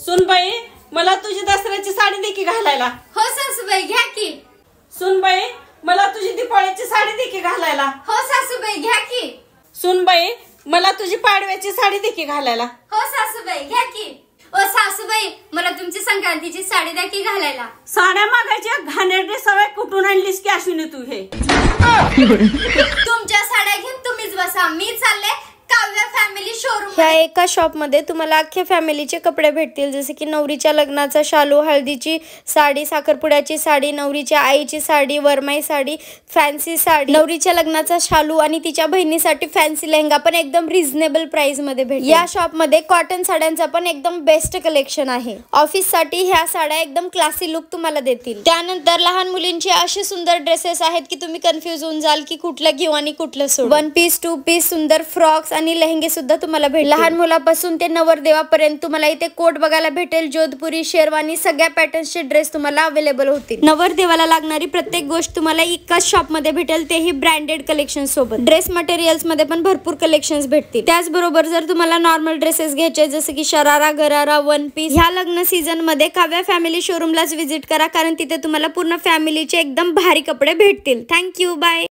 सुनबाई, मला तुझी दसऱ्याची साडी दे की घालायला. हो सासूबाई घ्या की. सुनबाई, मला तुझी दिवाळीची साडी दे की घालायला. हो सासूबाई घ्या की. सुनबाई, मला तुझी पाडव्याची साडी दे की घालायला. हो सासूबाई घ्या की. ओ सासूबाई, मला तुमची संक्रांतीची साडी द्या की घालायला. साड्या मागायच्या घाणेरडी सवय कुठून आणलीस की अश्विनी तू हे? तुमच्या साड्या घेऊन तुम्हीच बसा, मी चालले काव्य फॅमिली शोरूम. ह्या एका शॉप मध्ये तुम्हाला अख्ख्या फॅमिलीचे कपडे भेटतील, जसे की नवरीच्या लग्नाचा शालू, हळदीची साडी, साखरपुड्याची साडी, नवरीच्या आईची साडी, वरमाई साडी, फॅन्सी साडी, नवरीच्या लग्नाचा शालू आणि तिच्या बहिणीसाठी फॅन्सी लेहंगा पण एकदम रिझनेबल प्राइस मध्ये भेटेल. या शॉप मध्ये कॉटन साड्यांचा पण एकदम बेस्ट कलेक्शन आहे. ऑफिस साठी ह्या साड्या एकदम क्लासी लुक तुम्हाला देतील. त्यानंतर लहान मुलींचे असे सुंदर ड्रेसेस आहेत की तुम्ही कन्फ्युज होऊन जाल की कुठलं घेऊ आणि कुठलं सोडू. 1 पीस 2 पीस सुंदर फ्रॉक्स आणि लेहंगे सुद्धा तुम्हाला भेटेल. लहान मुलापासून ते नवरदेवापर्यंत तुम्हाला इथे कोट बघायला भेटेल. जोधपुरी, शेरवानी सगळ्या पॅटर्न्सचे ड्रेस तुम्हाला अवेलेबल होतील. नवरदेवाला लागणारी प्रत्येक गोष्ट तुम्हाला एकाच शॉप मध्ये भेटेल, तेही ब्रँडेड कलेक्शन सोबत. ड्रेस मटेरियल्स मध्ये पण भरपूर कलेक्शन्स भेटतील. त्याचबरोबर जर तुम्हाला नॉर्मल ड्रेसेस घ्यायचे जसे की शरारा, गरारा, 1 पीस, ह्या लग्न सीझन मध्ये काव्या फॅमिली शोरूमलाच व्हिजिट करा, कारण तिथे तुम्हाला पूर्ण फॅमिलीचे एकदम भारी कपडे भेटतील. Thank you, bye.